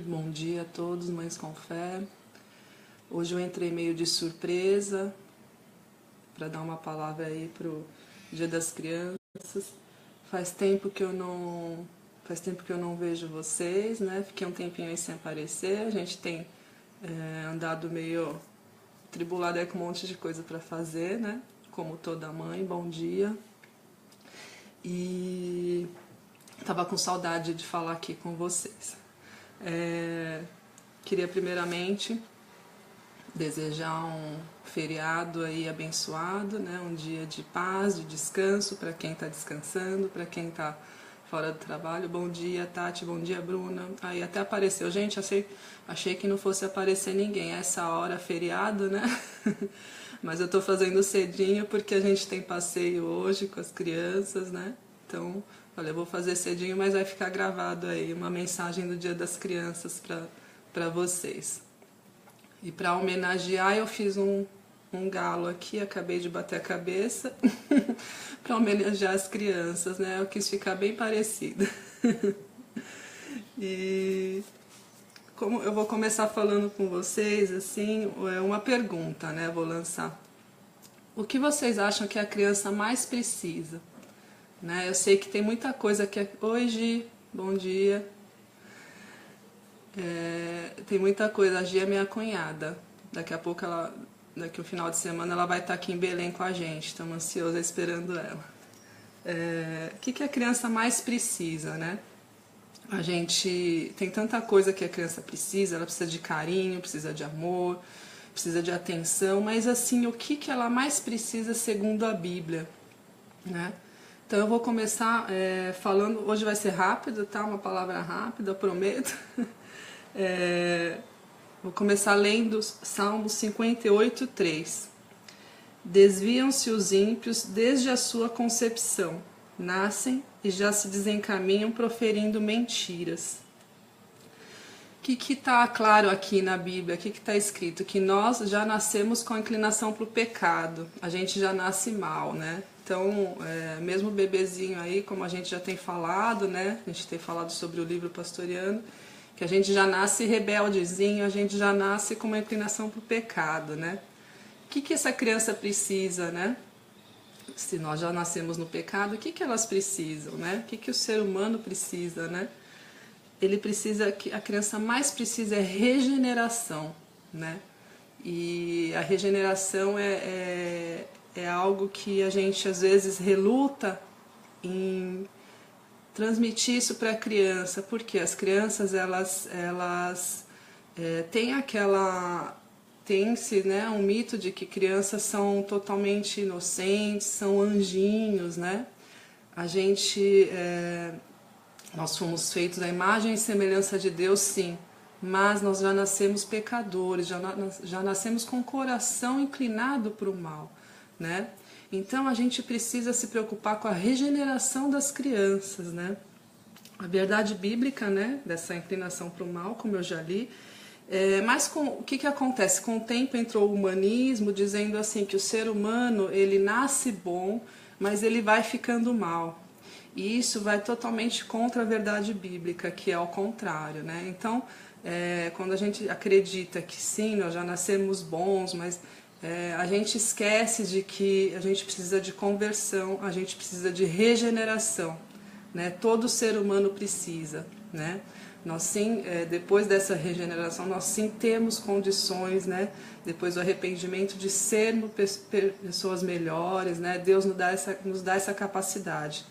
Bom dia a todos, Mães com Fé. Hoje eu entrei meio de surpresa para dar uma palavra aí pro Dia das Crianças. Faz tempo que eu não vejo vocês, né? Fiquei um tempinho aí sem aparecer. A gente tem andado meio tribulado aí com um monte de coisa para fazer, né? Como toda mãe. Bom dia. E tava com saudade de falar aqui com vocês. Queria primeiramente desejar um feriado aí abençoado, né? Um dia de paz, de descanso para quem está descansando, para quem está fora do trabalho. Bom dia, Tati, bom dia, Bruna. Aí até apareceu, gente, achei que não fosse aparecer ninguém. Essa hora feriado, né? Mas eu tô fazendo cedinho porque a gente tem passeio hoje com as crianças, né? Então, olha, eu vou fazer cedinho, mas vai ficar gravado aí uma mensagem do Dia das Crianças para vocês. E para homenagear, eu fiz um galo aqui, acabei de bater a cabeça para homenagear as crianças, né? Eu quis ficar bem parecida. E como eu vou começar falando com vocês, assim, é uma pergunta, né? Vou lançar. O que vocês acham que a criança mais precisa? Né? Eu sei que tem muita coisa que hoje, bom dia. Tem muita coisa. A Gia é minha cunhada. Daqui a pouco daqui o final de semana ela vai estar aqui em Belém com a gente. Estamos ansiosos esperando ela. O que a criança mais precisa, né? A gente tem tanta coisa que a criança precisa. Ela precisa de carinho, precisa de amor, precisa de atenção. Mas assim, o que ela mais precisa segundo a Bíblia, né? Então eu vou começar falando, hoje vai ser rápido, tá? Uma palavra rápida, eu prometo. Vou começar lendo Salmo 58, 3. Desviam-se os ímpios desde a sua concepção, nascem e já se desencaminham proferindo mentiras. O que está claro aqui na Bíblia? O que está escrito? Que nós já nascemos com a inclinação para o pecado, a gente já nasce mal, né? Então, mesmo o bebezinho aí, como a gente já tem falado, né? A gente tem falado sobre o livro Pastoriano, que a gente já nasce rebeldezinho, a gente já nasce com uma inclinação para o pecado, né? O que essa criança precisa, né? Se nós já nascemos no pecado, o que elas precisam, né? O que o ser humano precisa, né? A criança mais precisa é regeneração, né? E a regeneração é algo que a gente às vezes reluta em transmitir isso para a criança, porque as crianças elas têm tem-se, né, um mito de que crianças são totalmente inocentes, são anjinhos, né? Nós fomos feitos à imagem e semelhança de Deus, sim, mas nós já nascemos pecadores, já nascemos com o coração inclinado para o mal, né? Então a gente precisa se preocupar com a regeneração das crianças, né? A verdade bíblica, né, dessa inclinação para o mal, como eu já li, mas o que acontece? Com o tempo entrou o humanismo, dizendo assim que o ser humano ele nasce bom, mas ele vai ficando mal. E isso vai totalmente contra a verdade bíblica, que é ao contrário, né? Então, quando a gente acredita que sim, nós já nascemos bons, mas a gente esquece de que a gente precisa de conversão, a gente precisa de regeneração, né? Todo ser humano precisa, né? Nós sim, depois dessa regeneração, nós sim temos condições, né? Depois do arrependimento, de sermos pessoas melhores, né? Deus nos dá essa capacidade.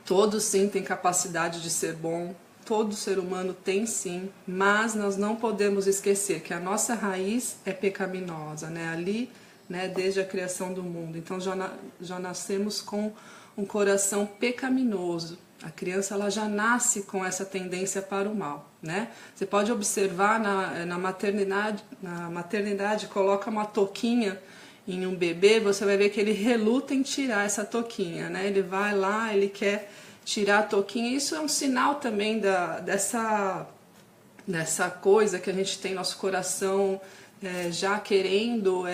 Todos sim têm capacidade de ser bom, todo ser humano tem sim, mas nós não podemos esquecer que a nossa raiz é pecaminosa, né? Ali, né, desde a criação do mundo. Então já nascemos com um coração pecaminoso. A criança ela já nasce com essa tendência para o mal, né? Você pode observar na maternidade, coloca uma touquinha em um bebê, você vai ver que ele reluta em tirar essa touquinha, né? Ele vai lá, ele quer tirar a touquinha. Isso é um sinal também dessa coisa que a gente tem, nosso coração já querendo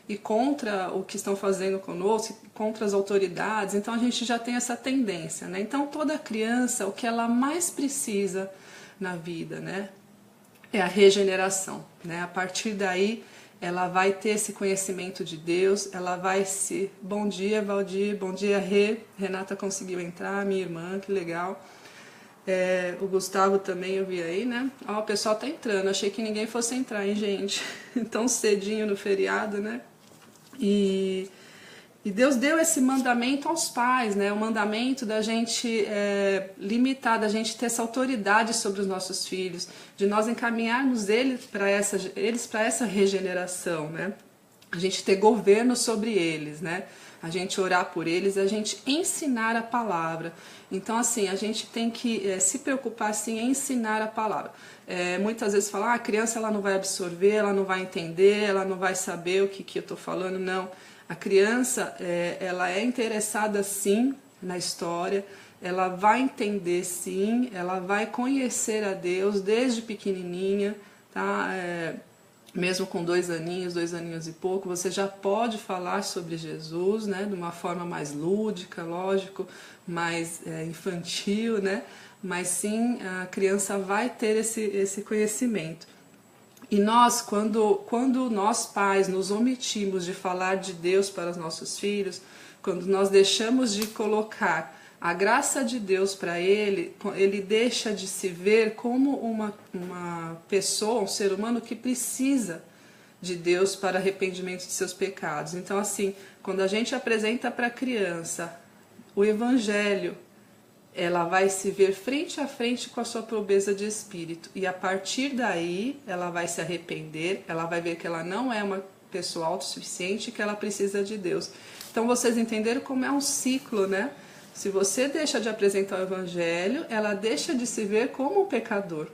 ir contra o que estão fazendo conosco, contra as autoridades, então a gente já tem essa tendência, né? Então toda criança, o que ela mais precisa na vida, né, é a regeneração, né? A partir daí ela vai ter esse conhecimento de Deus, ela vai se... Bom dia, Valdir, bom dia, Renata conseguiu entrar, minha irmã, que legal. O Gustavo também eu vi aí, né? Ó, o pessoal tá entrando, achei que ninguém fosse entrar, hein, gente? Tão cedinho no feriado, né? E Deus deu esse mandamento aos pais, né? O mandamento da gente limitar, da gente ter essa autoridade sobre os nossos filhos, de nós encaminharmos eles para essa regeneração, né? A gente ter governo sobre eles, né? A gente orar por eles, a gente ensinar a palavra. Então, assim, a gente tem que se preocupar, assim, em ensinar a palavra. Muitas vezes falar, a criança ela não vai absorver, ela não vai entender, ela não vai saber o que eu estou falando, não. A criança, ela é interessada, sim, na história, ela vai entender, sim, ela vai conhecer a Deus desde pequenininha, tá? Mesmo com 2 aninhos e pouco, você já pode falar sobre Jesus, né, de uma forma mais lúdica, lógico, mais infantil, né, mas sim, a criança vai ter esse conhecimento. E nós, quando nós pais nos omitimos de falar de Deus para os nossos filhos, quando nós deixamos de colocar a graça de Deus para ele deixa de se ver como uma pessoa, um ser humano que precisa de Deus para arrependimento de seus pecados. Então, assim, quando a gente apresenta para a criança o Evangelho, ela vai se ver frente a frente com a sua pobreza de espírito. E a partir daí, ela vai se arrepender, ela vai ver que ela não é uma pessoa autossuficiente e que ela precisa de Deus. Então, vocês entenderam como é um ciclo, né? Se você deixa de apresentar o Evangelho, ela deixa de se ver como um pecador.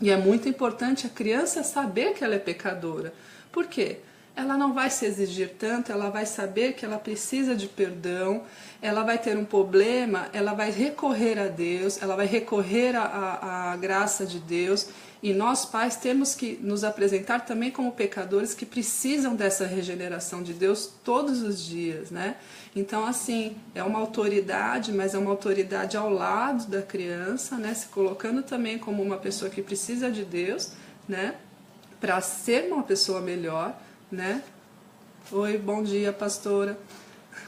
E é muito importante a criança saber que ela é pecadora. Por quê? Ela não vai se exigir tanto, ela vai saber que ela precisa de perdão, ela vai ter um problema, ela vai recorrer a Deus, ela vai recorrer à graça de Deus. E nós pais temos que nos apresentar também como pecadores que precisam dessa regeneração de Deus todos os dias, né? Então, assim, é uma autoridade, mas é uma autoridade ao lado da criança, né? Se colocando também como uma pessoa que precisa de Deus, né? Para ser uma pessoa melhor, né? Oi, bom dia, pastora.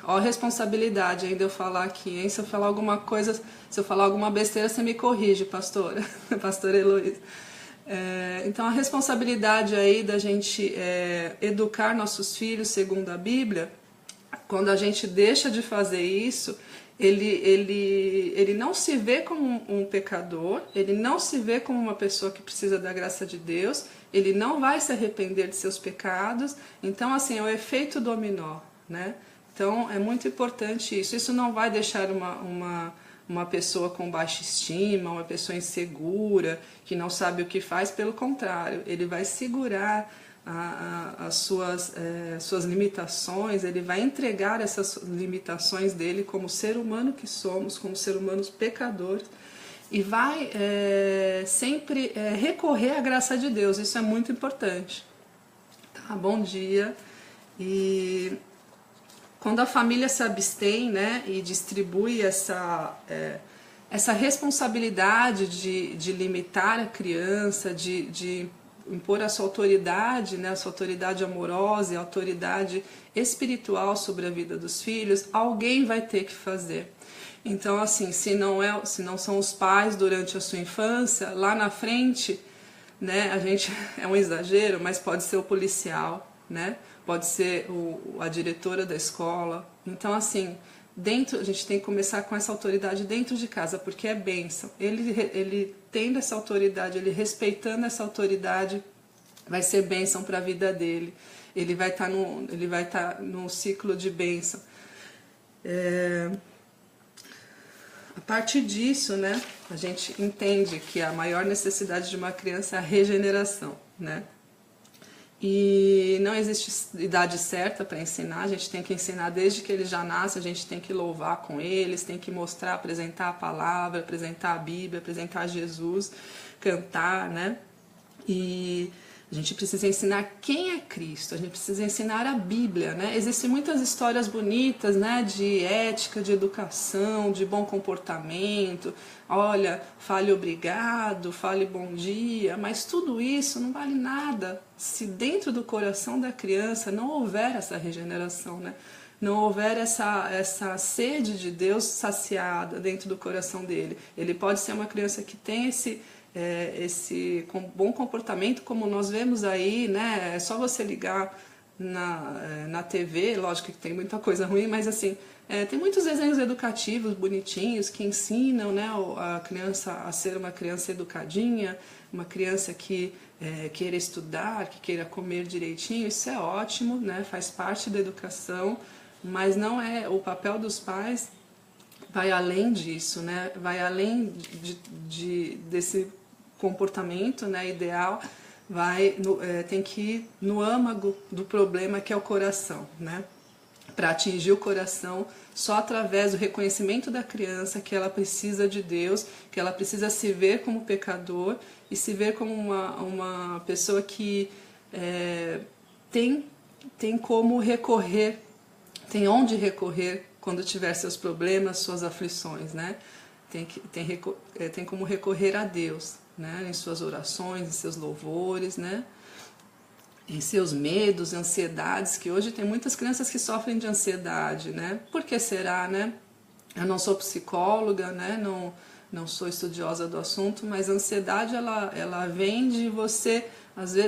Ó, a responsabilidade ainda eu falar aqui, hein? Se eu falar alguma coisa, se eu falar alguma besteira, você me corrige, pastora. Pastora Heloísa. Então, a responsabilidade aí da gente educar nossos filhos segundo a Bíblia, quando a gente deixa de fazer isso, ele não se vê como um pecador, ele não se vê como uma pessoa que precisa da graça de Deus, ele não vai se arrepender de seus pecados. Então, assim, é o efeito dominó, né? Então, é muito importante isso. Isso não vai deixar uma pessoa com baixa estima, uma pessoa insegura, que não sabe o que faz. Pelo contrário, ele vai segurar as suas limitações, ele vai entregar essas limitações dele como ser humano que somos, como ser humanos pecadores, e vai sempre recorrer à graça de Deus. Isso é muito importante. Tá? Bom dia. E quando a família se abstém, né, e distribui essa responsabilidade de limitar a criança, de impor a sua autoridade, né, a sua autoridade amorosa e a autoridade espiritual sobre a vida dos filhos, alguém vai ter que fazer. Então, assim, se não são os pais durante a sua infância, lá na frente, né, é um exagero, mas pode ser o policial, né, pode ser a diretora da escola. Então, assim, a gente tem que começar com essa autoridade dentro de casa, porque é bênção. Ele tendo essa autoridade, ele respeitando essa autoridade, vai ser bênção para a vida dele. Ele vai estar num ciclo de bênção. A partir disso, né, a gente entende que a maior necessidade de uma criança é a regeneração, né? E não existe idade certa para ensinar, a gente tem que ensinar desde que eles já nascem, a gente tem que louvar com eles, tem que mostrar, apresentar a palavra, apresentar a Bíblia, apresentar Jesus, cantar, né? A gente precisa ensinar quem é Cristo, a gente precisa ensinar a Bíblia, né? Existem muitas histórias bonitas, né, de ética, de educação, de bom comportamento. Olha, fale obrigado, fale bom dia, mas tudo isso não vale nada se dentro do coração da criança não houver essa regeneração, né? Não houver essa sede de Deus saciada dentro do coração dele. Ele pode ser uma criança que tem esse bom comportamento, como nós vemos aí, né? É só você ligar na TV, lógico que tem muita coisa ruim, mas assim, tem muitos desenhos educativos bonitinhos que ensinam, né, a criança a ser uma criança educadinha, uma criança que queira estudar, que queira comer direitinho. Isso é ótimo, né? Faz parte da educação, mas não é o papel dos pais. Vai além disso, né? Vai além desse comportamento, né, ideal, tem que ir no âmago do problema, que é o coração, né? Para atingir o coração, só através do reconhecimento da criança que ela precisa de Deus, que ela precisa se ver como pecador e se ver como uma pessoa que tem como recorrer, tem onde recorrer quando tiver seus problemas, suas aflições, né? Tem como recorrer a Deus, né? Em suas orações, em seus louvores, né? Em seus medos, ansiedades, que hoje tem muitas crianças que sofrem de ansiedade, né? Por que será, né? Eu não sou psicóloga, né? Não sou estudiosa do assunto, mas a ansiedade ela vem de você,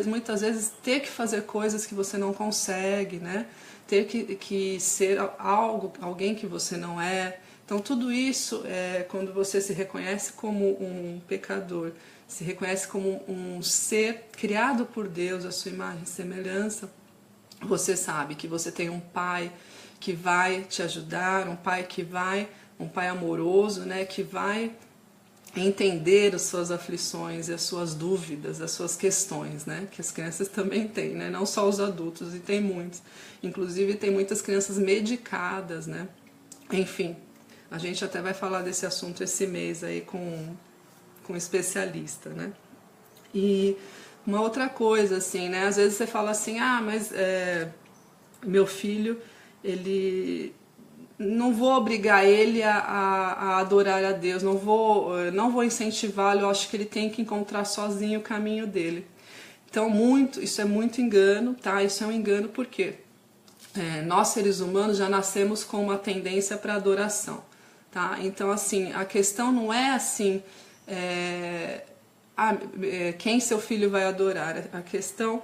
muitas vezes, ter que fazer coisas que você não consegue, né? Ter que ser alguém que você não é. Então tudo isso quando você se reconhece como um pecador, se reconhece como um ser criado por Deus, a sua imagem e semelhança, você sabe que você tem um pai que vai te ajudar, um pai amoroso, né, que vai entender as suas aflições e as suas dúvidas, as suas questões, né, que as crianças também têm, né, não só os adultos, e tem muitos. Inclusive tem muitas crianças medicadas, né, enfim. A gente até vai falar desse assunto esse mês aí com um especialista, né? E uma outra coisa, assim, né? Às vezes você fala assim, mas meu filho, ele... Não vou obrigar ele a adorar a Deus, não vou incentivá-lo, eu acho que ele tem que encontrar sozinho o caminho dele. Então, isso é muito engano, tá? Isso é um engano porque nós, seres humanos, já nascemos com uma tendência para adoração. Tá? Então, assim, a questão não é assim, quem seu filho vai adorar. A questão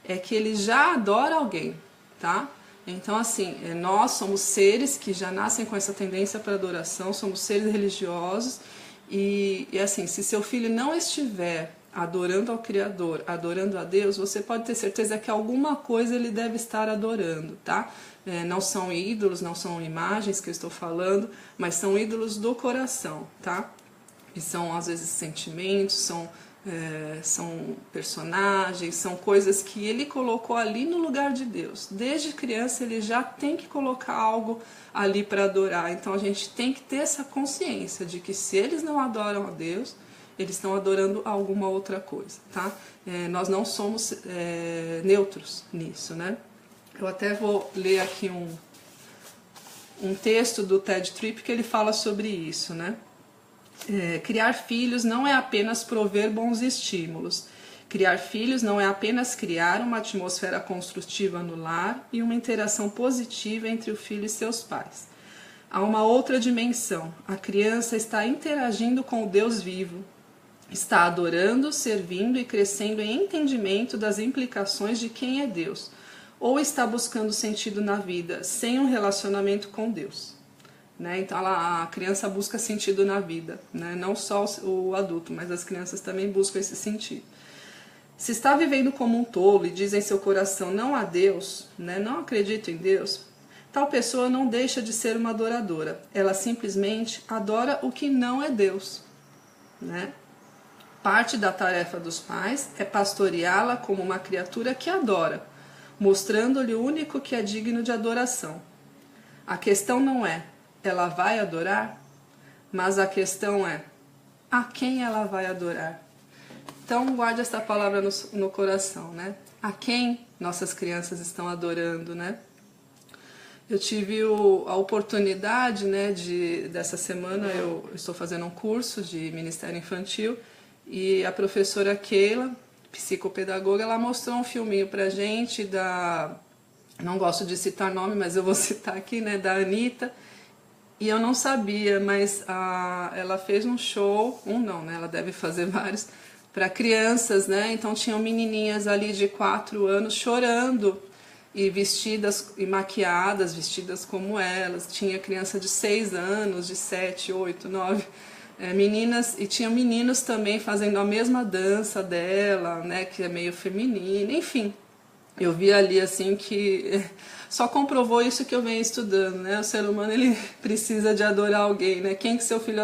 é que ele já adora alguém, tá? Então, assim, nós somos seres que já nascem com essa tendência para adoração, somos seres religiosos e assim, se seu filho não estiver adorando ao Criador, adorando a Deus, você pode ter certeza que alguma coisa ele deve estar adorando, tá? Não são ídolos, não são imagens que eu estou falando, mas são ídolos do coração, tá? E são, às vezes, sentimentos, são personagens, são coisas que ele colocou ali no lugar de Deus. Desde criança ele já tem que colocar algo ali para adorar. Então a gente tem que ter essa consciência de que se eles não adoram a Deus, eles estão adorando alguma outra coisa, tá? Nós não somos neutros nisso, né? Eu até vou ler aqui um texto do Ted Tripp que ele fala sobre isso, né? Criar filhos não é apenas prover bons estímulos. Criar filhos não é apenas criar uma atmosfera construtiva no lar e uma interação positiva entre o filho e seus pais. Há uma outra dimensão. A criança está interagindo com o Deus vivo, está adorando, servindo e crescendo em entendimento das implicações de quem é Deus, ou está buscando sentido na vida sem um relacionamento com Deus. Né? Então a criança busca sentido na vida, né? Não só o adulto, mas as crianças também buscam esse sentido. Se está vivendo como um tolo e diz em seu coração não há Deus, né? Não acredito em Deus, tal pessoa não deixa de ser uma adoradora, ela simplesmente adora o que não é Deus, né? Parte da tarefa dos pais é pastoreá-la como uma criatura que adora, mostrando-lhe o único que é digno de adoração. A questão não é, ela vai adorar? Mas a questão é, a quem ela vai adorar? Então guarde essa palavra no coração, né? A quem nossas crianças estão adorando, né? Eu tive a oportunidade, né, dessa semana eu estou fazendo um curso de Ministério Infantil e a professora Keila, psicopedagoga, ela mostrou um filminho pra gente não gosto de citar nome, mas eu vou citar aqui, né, da Anitta, e eu não sabia, mas ela fez um show, né, ela deve fazer vários, para crianças, né, então tinham menininhas ali de 4 anos chorando, e vestidas e maquiadas, vestidas como elas. Tinha criança de 6 anos, de 7, 8, 9 meninas, e tinha meninos também fazendo a mesma dança dela, né, que é meio feminina, enfim. Eu vi ali assim que só comprovou isso que eu venho estudando, né? O ser humano ele precisa de adorar alguém, né? Quem que seu filho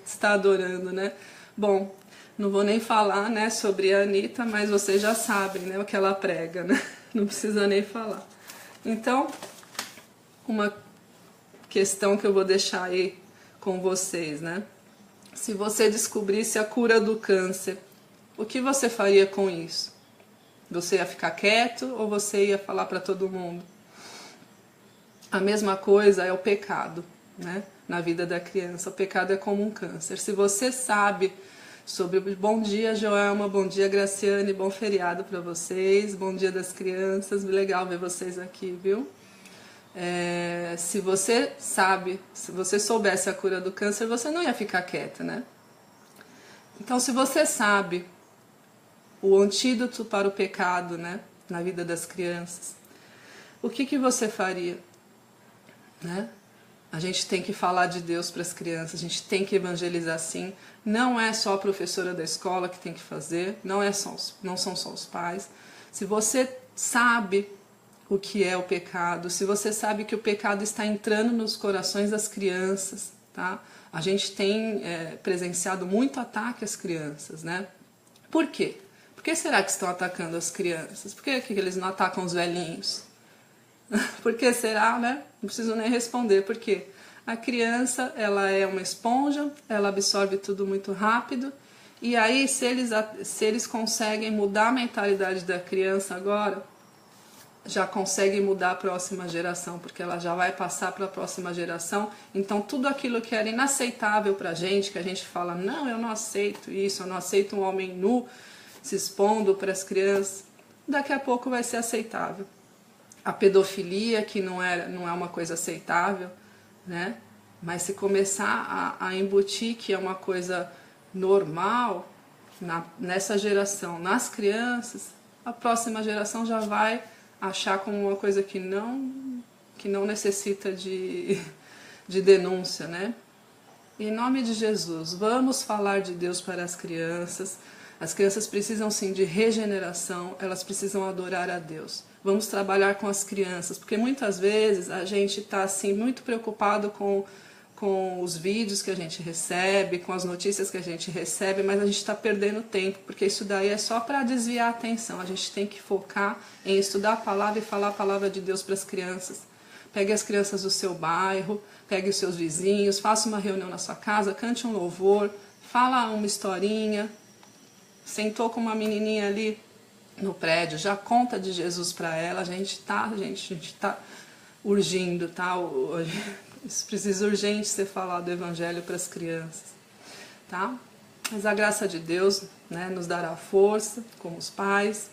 está adorando, né? Bom, não vou nem falar, né, sobre a Anitta, mas vocês já sabem, né, o que ela prega, né? Não precisa nem falar. Então, uma questão que eu vou deixar aí com vocês, né? Se você descobrisse a cura do câncer, o que você faria com isso? Você ia ficar quieto ou você ia falar para todo mundo? A mesma coisa é o pecado, né? Na vida da criança. O pecado é como um câncer. Se você sabe sobre bom dia, Joelma, bom dia, Graciane, bom feriado para vocês, bom dia das crianças, legal ver vocês aqui, viu? Se você soubesse a cura do câncer, você não ia ficar quieta, né? Então, se você sabe o antídoto para o pecado, né, na vida das crianças, o que você faria, né? A gente tem que falar de Deus para as crianças, a gente tem que evangelizar sim. Não é só a professora da escola que tem que fazer, não são só os pais. Se você sabe o que é o pecado, se você sabe que o pecado está entrando nos corações das crianças, tá? A gente tem presenciado muito ataque às crianças, né? Por quê? Por que será que estão atacando as crianças? Por que eles não atacam os velhinhos? Por que será, né? Não preciso nem responder, porque a criança, ela é uma esponja, ela absorve tudo muito rápido, e aí se eles conseguem mudar a mentalidade da criança agora, já conseguem mudar a próxima geração, porque ela já vai passar para a próxima geração, então tudo aquilo que era inaceitável pra gente, que a gente fala, não, eu não aceito isso, eu não aceito um homem nu se expondo para as crianças, daqui a pouco vai ser aceitável. A pedofilia, que não é uma coisa aceitável, né? Mas se começar a embutir que é uma coisa normal nessa geração, nas crianças, a próxima geração já vai achar como uma coisa que não necessita de denúncia, né? Em nome de Jesus, vamos falar de Deus para as crianças. As crianças precisam sim de regeneração, elas precisam adorar a Deus. Vamos trabalhar com as crianças, porque muitas vezes a gente está assim, muito preocupado com os vídeos que a gente recebe, com as notícias que a gente recebe, mas a gente está perdendo tempo, porque isso daí é só para desviar a atenção. A gente tem que focar em estudar a palavra e falar a palavra de Deus para as crianças. Pegue as crianças do seu bairro, pegue os seus vizinhos, faça uma reunião na sua casa, cante um louvor, fala uma historinha. Sentou com uma menininha ali no prédio, já conta de Jesus para ela, a gente tá urgindo, tá? Isso precisa urgente ser falado do evangelho para as crianças, tá? Mas a graça de Deus, né, nos dará força como os pais.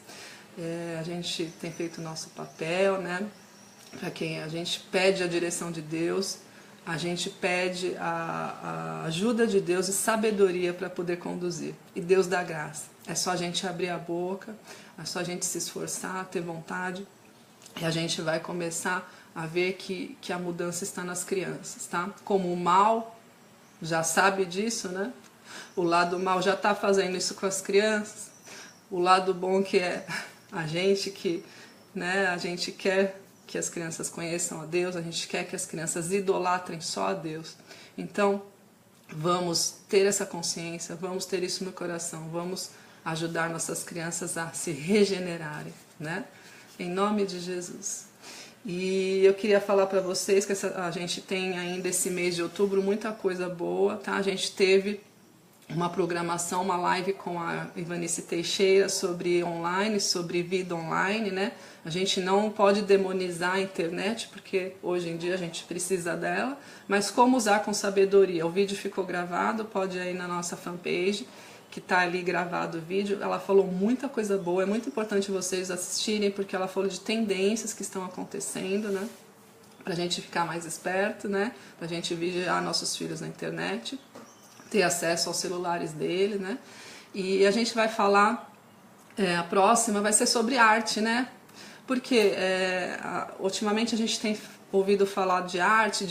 A gente tem feito o nosso papel, né? Para quem a gente pede a direção de Deus, a gente pede a ajuda de Deus e sabedoria para poder conduzir. E Deus dá graça. É só a gente abrir a boca, é só a gente se esforçar, ter vontade, e a gente vai começar a ver que a mudança está nas crianças, tá? Como o mal já sabe disso, né? O lado mal já está fazendo isso com as crianças. O lado bom que é a gente que, né, a gente quer que as crianças conheçam a Deus, a gente quer que as crianças idolatrem só a Deus. Então, vamos ter essa consciência, vamos ter isso no coração, vamos ajudar nossas crianças a se regenerarem, né? Em nome de Jesus. E eu queria falar para vocês que a gente tem ainda esse mês de outubro muita coisa boa, tá? A gente teve uma programação, uma live com a Ivanice Teixeira sobre online, sobre vida online, né? A gente não pode demonizar a internet, porque hoje em dia a gente precisa dela, mas como usar com sabedoria. O vídeo ficou gravado, pode ir aí na nossa fanpage, que está ali gravado o vídeo. Ela falou muita coisa boa, é muito importante vocês assistirem, porque ela falou de tendências que estão acontecendo, né? Pra gente ficar mais esperto, né? Pra gente vigiar nossos filhos na internet, ter acesso aos celulares dele, né? E a gente vai falar, a próxima vai ser sobre arte, né? Porque ultimamente a gente tem ouvido falar de arte,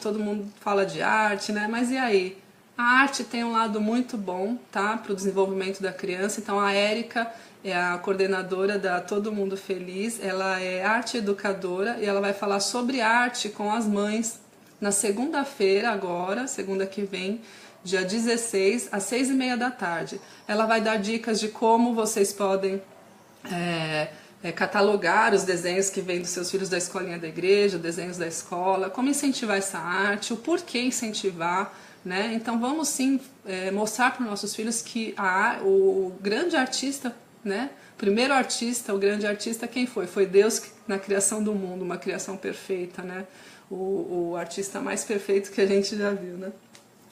todo mundo fala de arte, né? Mas e aí? A arte tem um lado muito bom, tá? Para o desenvolvimento da criança. Então a Érica é a coordenadora da Todo Mundo Feliz, ela é arte educadora e ela vai falar sobre arte com as mães na segunda-feira agora, segunda que vem, dia 16, às 6h30 da tarde. Ela vai dar dicas de como vocês podem catalogar os desenhos que vêm dos seus filhos da escolinha da igreja, desenhos da escola, como incentivar essa arte, o porquê incentivar, né? Então vamos sim mostrar para os nossos filhos que o grande artista, né? Primeiro artista, o grande artista, quem foi? Foi Deus na criação do mundo, uma criação perfeita, né? O artista mais perfeito que a gente já viu, né?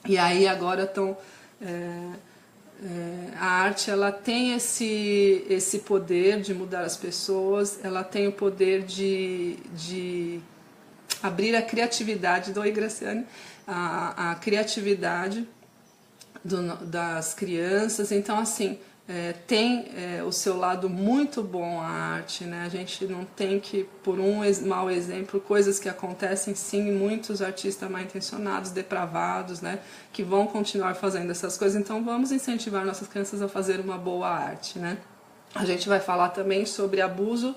E aí agora estão... a arte, ela tem esse poder de mudar as pessoas, ela tem o poder de abrir a criatividade, Oi Graciane, a criatividade das crianças. Então assim, tem o seu lado muito bom a arte, né? A gente não tem que, por um mau exemplo, coisas que acontecem sim, muitos artistas mal intencionados, depravados, né? Que vão continuar fazendo essas coisas. Então vamos incentivar nossas crianças a fazer uma boa arte, né? A gente vai falar também sobre abuso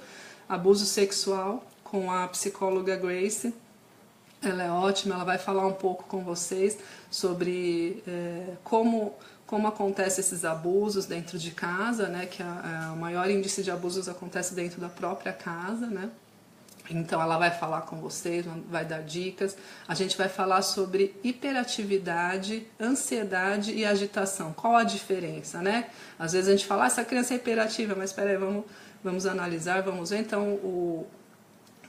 sexual com a psicóloga Grace. Ela é ótima, ela vai falar um pouco com vocês sobre como acontecem esses abusos dentro de casa, né? Que o maior índice de abusos acontece dentro da própria casa, né? Então ela vai falar com vocês, vai dar dicas. A gente vai falar sobre hiperatividade, ansiedade e agitação. Qual a diferença, né? Às vezes a gente fala, essa criança é hiperativa, mas espera aí, vamos analisar, vamos ver. Então o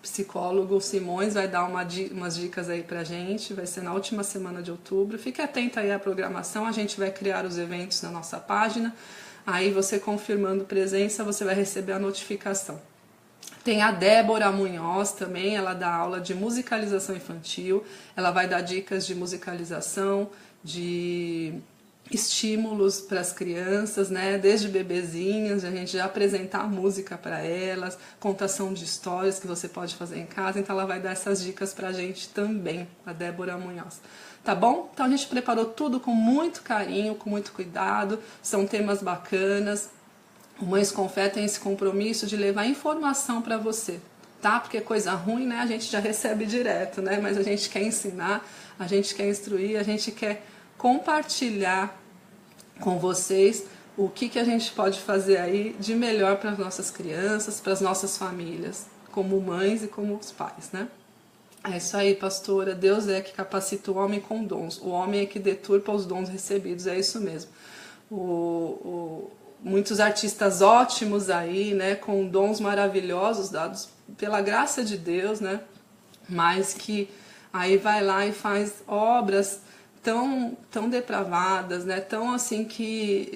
psicólogo Simões vai dar umas dicas aí pra gente, vai ser na última semana de outubro. Fique atento aí à programação, a gente vai criar os eventos na nossa página, aí você confirmando presença, você vai receber a notificação. Tem a Débora Munhoz também, ela dá aula de musicalização infantil, ela vai dar dicas de musicalização, de estímulos para as crianças, né? Desde bebezinhas, a gente já apresentar música para elas, contação de histórias que você pode fazer em casa, então ela vai dar essas dicas para a gente também, a Débora Munhoz. Tá bom? Então a gente preparou tudo com muito carinho, com muito cuidado, são temas bacanas. O Mães com Fé tem esse compromisso de levar informação para você, tá? Porque coisa ruim, né? A gente já recebe direto, né? Mas a gente quer ensinar, a gente quer instruir, a gente quer compartilhar com vocês o que a gente pode fazer aí de melhor para as nossas crianças, para as nossas famílias, como mães e como os pais, né? É isso aí, pastora. Deus é que capacita o homem com dons. O homem é que deturpa os dons recebidos. É isso mesmo. Muitos artistas ótimos aí, né, com dons maravilhosos dados pela graça de Deus, né? Mas que aí vai lá e faz obras tão depravadas, né? Tão assim que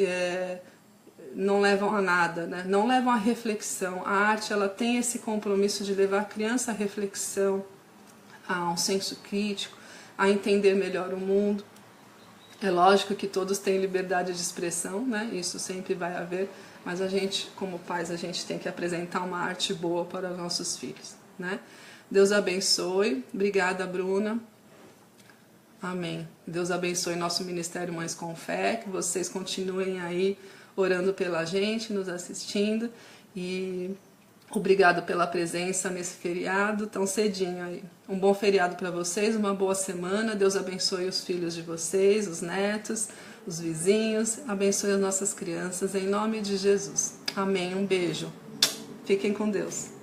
não levam a nada, né? Não levam a reflexão. A arte, ela tem esse compromisso de levar a criança à reflexão, a um senso crítico, a entender melhor o mundo. É lógico que todos têm liberdade de expressão, né? Isso sempre vai haver, mas a gente, como pais, a gente tem que apresentar uma arte boa para os nossos filhos, né? Deus abençoe. Obrigada, Bruna. Amém. Deus abençoe nosso Ministério Mães com Fé, que vocês continuem aí orando pela gente, nos assistindo, e obrigado pela presença nesse feriado tão cedinho aí. Um bom feriado para vocês, uma boa semana. Deus abençoe os filhos de vocês, os netos, os vizinhos, abençoe as nossas crianças, em nome de Jesus. Amém. Um beijo. Fiquem com Deus.